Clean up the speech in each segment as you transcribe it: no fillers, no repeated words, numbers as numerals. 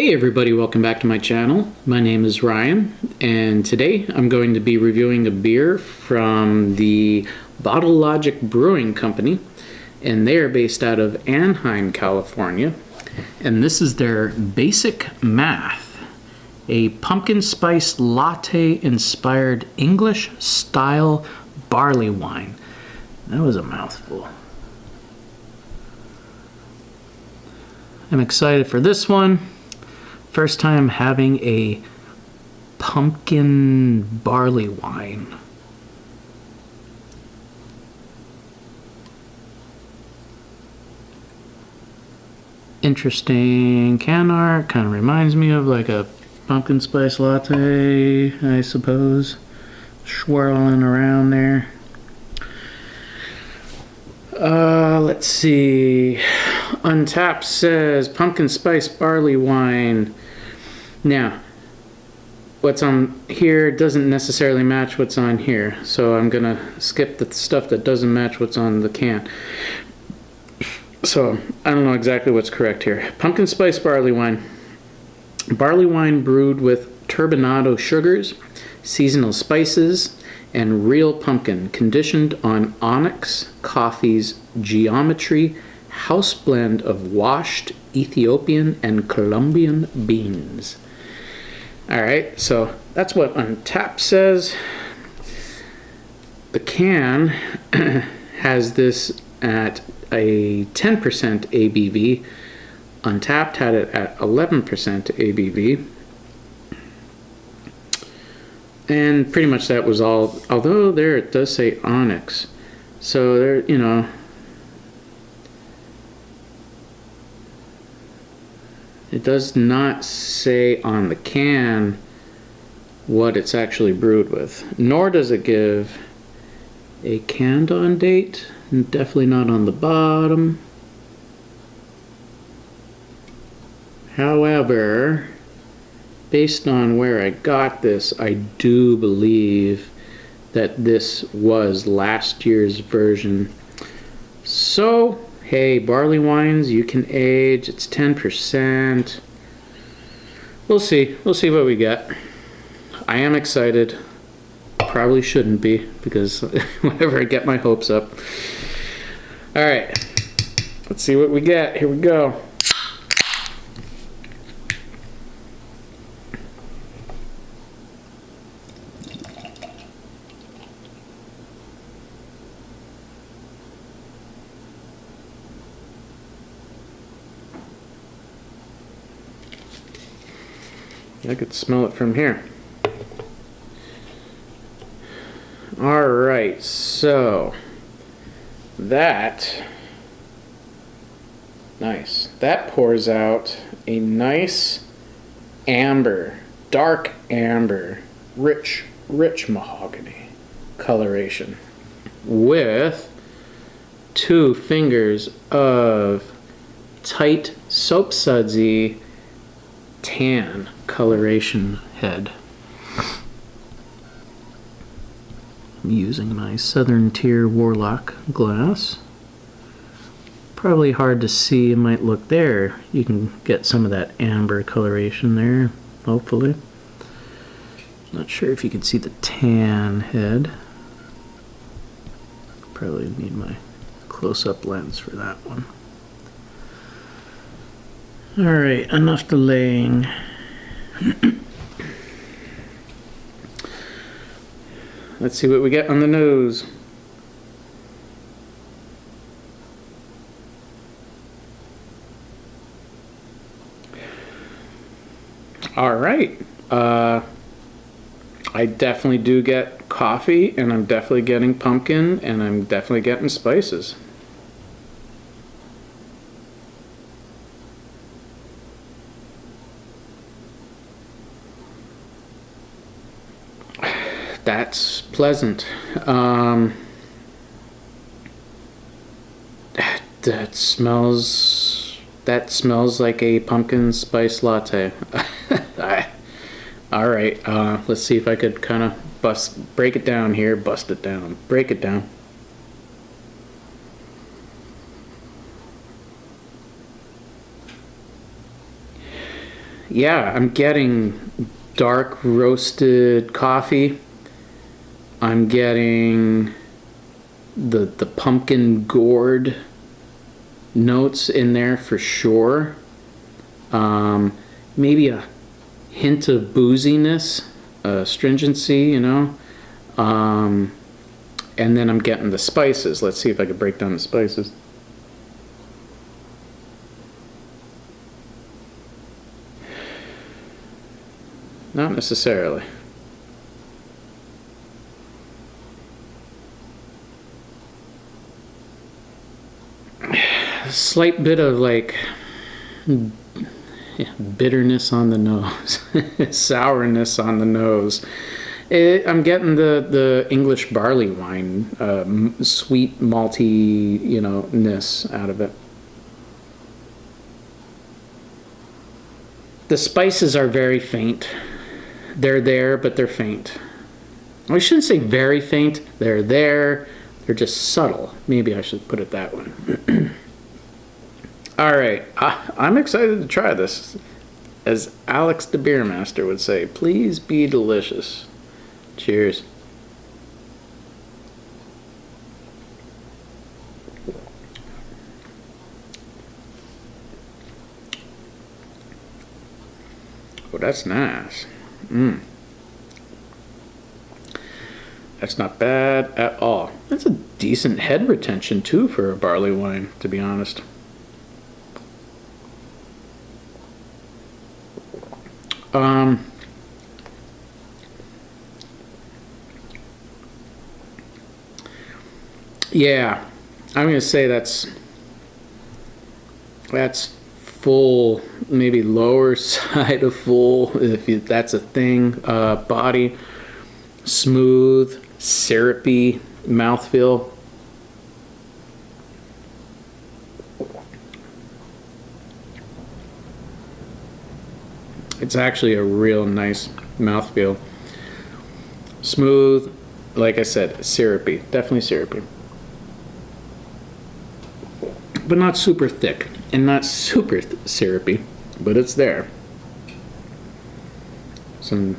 Hey everybody, welcome back to my channel. My name is Ryan, and today I'm going to be reviewing a beer from the Bottle Logic Brewing Company, and they are based out of Anaheim, California. And this is their Basic Math, a pumpkin spice latte-inspired English style barley wine. That was a mouthful. I'm excited for this one. First time having a pumpkin barley wine. Interesting can art. Kind of reminds me of like a pumpkin spice latte, I suppose. Swirling around there. Let's see. Untapped says pumpkin spice barley wine. Now, what's on here doesn't necessarily match what's on here, so I'm gonna skip the stuff that doesn't match what's on the can. So I don't know exactly what's correct here. Pumpkin spice barley wine. Barley wine brewed with turbinado sugars, seasonal spices, and real pumpkin, conditioned on Onyx Coffee's geometry house blend of washed Ethiopian and Colombian beans. Alright, so that's what Untapped says. The can has this at a 10% ABV. Untapped had it at 11% ABV. And pretty much that was all, although there it does say Onyx. So there, you know, it does not say on the can what it's actually brewed with, nor does it give a canned on date, definitely not on the bottom. However, based on where I got this, I do believe that this was last year's version. So, hey, barley wines, you can age. It's 10%. We'll see. We'll see what we get. I am excited. Probably shouldn't be, because whenever I get my hopes up. Alright. Let's see what we get. Here we go. I could smell it from here. Alright, so that pours out a nice amber, dark amber, rich mahogany coloration with 2 fingers of tight soap sudsy tan coloration head. I'm using my Southern Tier Warlock glass. Probably hard to see, it might look there. You can get some of that amber coloration there, hopefully. Not sure if you can see the tan head. Probably need my close-up lens for that one. Alright, enough delaying. Let's see what we get on the nose. Alright. I definitely do get coffee, and I'm definitely getting pumpkin, and I'm definitely getting spices. That's pleasant. That smells like a pumpkin spice latte. All right, let's see if I could kind of break it down here, bust it down, break it down. yeah, I'm getting dark roasted coffee. I'm getting the pumpkin gourd notes in there for sure. Maybe a hint of booziness, stringency, you know. And then I'm getting the spices. Let's see if I can break down the spices. Not necessarily. A slight bit of like bitterness on the nose, sourness on the nose. I'm getting the English barley wine, sweet malty, you know, ness out of it. The spices are very faint. They're there, but they're faint. I shouldn't say very faint. They're there. They're just subtle. Maybe I should put it that way. All right. I'm excited to try this. As Alex the Beer Master would say, please be delicious. Cheers. Oh, that's nice. That's not bad at all. That's a decent head retention too for a barley wine, to be honest. Yeah, I'm gonna say that's full, maybe lower side of full, if that's a thing. Body, smooth, syrupy mouthfeel. It's actually a real nice mouthfeel. Smooth, like I said, syrupy, definitely syrupy. But not super thick and not super syrupy, but it's there. Some,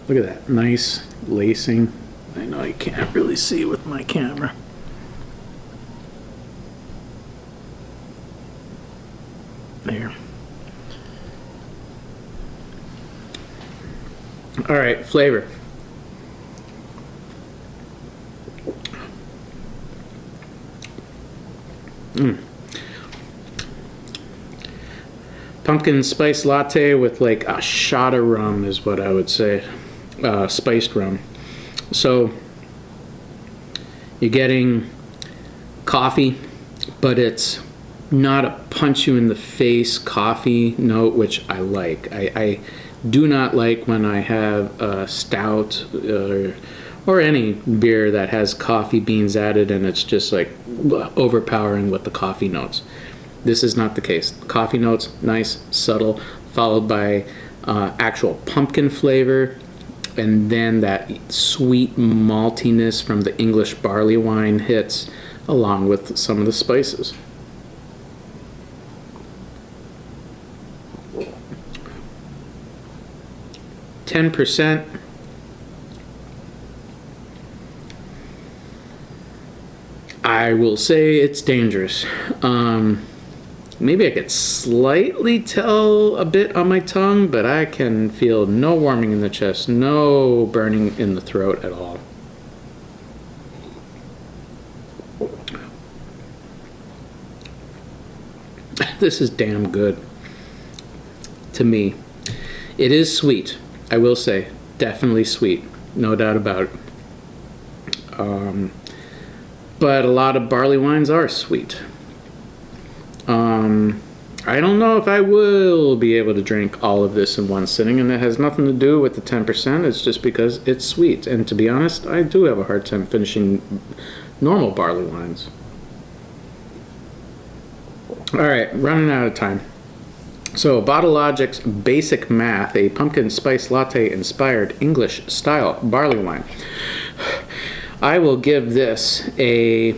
look at that, nice lacing. I know you can't really see with my camera. There. All right, flavor. Pumpkin spice latte with like a shot of rum is what I would say. Spiced rum. So you're getting coffee, but it's not a punch you in the face coffee note, which I like. I do not like when I have a stout or any beer that has coffee beans added and it's just like overpowering with the coffee notes. This is not the case. Coffee notes, nice, subtle, followed by actual pumpkin flavor, and then that sweet maltiness from the English barley wine hits, along with some of the spices. %. I will say it's dangerous. Maybe I could slightly tell a bit on my tongue, but I can feel no warming in the chest, no burning in the throat at all. This is damn good to me. It is sweet, I will say. Definitely sweet, no doubt about it. But a lot of barley wines are sweet. I don't know if I will be able to drink all of this in one sitting, and it has nothing to do with the 10%. It's just because it's sweet. And to be honest, I do have a hard time finishing normal barley wines. All right, running out of time. So, Bottle Logic's Basic Math, a pumpkin spice latte-inspired English-style barley wine. I will give this a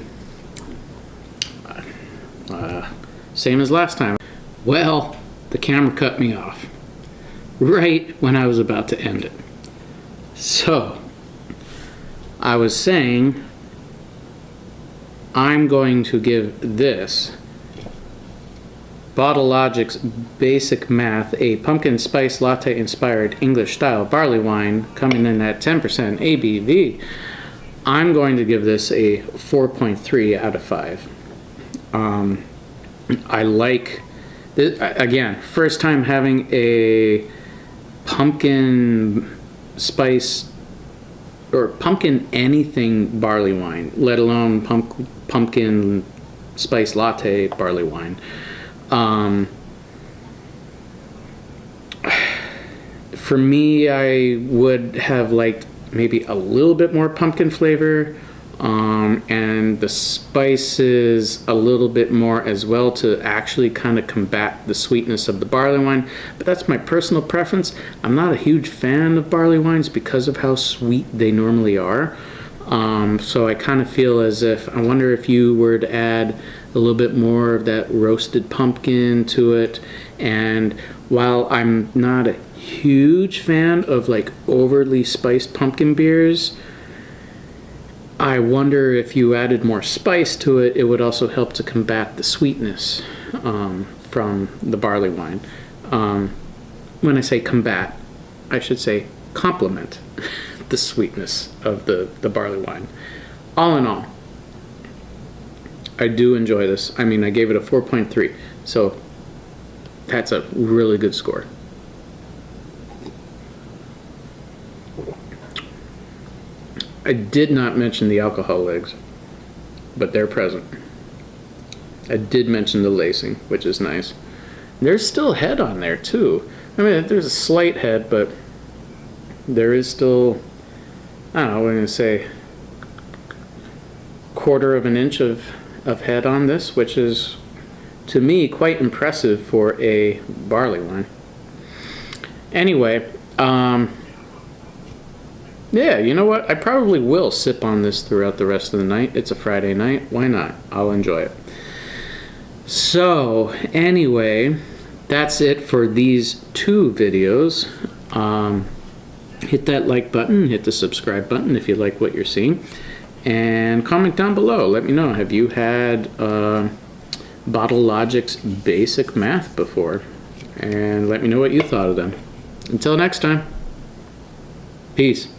same as last time. Well, the camera cut me off. right when I was about to end it. So, I was saying I'm going to give this Bottle Logic's Basic Math, a pumpkin spice latte inspired English style barley wine coming in at 10% ABV. I'm going to give this a 4.3 out of 5. I like this, again, first time having a pumpkin spice or pumpkin anything barley wine, let alone pumpkin spice latte barley wine. For me, I would have liked maybe a little bit more pumpkin flavor, and the spices a little bit more as well to actually kind of combat the sweetness of the barley wine. But that's my personal preference. I'm not a huge fan of barley wines because of how sweet they normally are. So I kind of feel as if, I wonder if you were to add a little bit more of that roasted pumpkin to it. And while I'm not a huge fan of like overly spiced pumpkin beers, I wonder if you added more spice to it, it would also help to combat the sweetness from the barley wine. When I say combat, I should say complement the sweetness of the barley wine. All in all, I do enjoy this. I mean, I gave it a 4.3, so that's a really good score. I did not mention the alcohol legs, but they're present. I did mention the lacing, which is nice. There's still head on there too. I mean, there's a slight head, but there is still, I don't know, we're going to say 1/4 of an inch of head on this, which is, to me, quite impressive for a barley wine. Anyway, yeah, you know what? I probably will sip on this throughout the rest of the night. It's a Friday night. Why not? I'll enjoy it. So, anyway, that's it for these 2 videos. Hit that like button, hit the subscribe button if you like what you're seeing, and comment down below. Let me know, have you had Bottle Logic's Basic Math before? And let me know what you thought of them. Until next time, peace.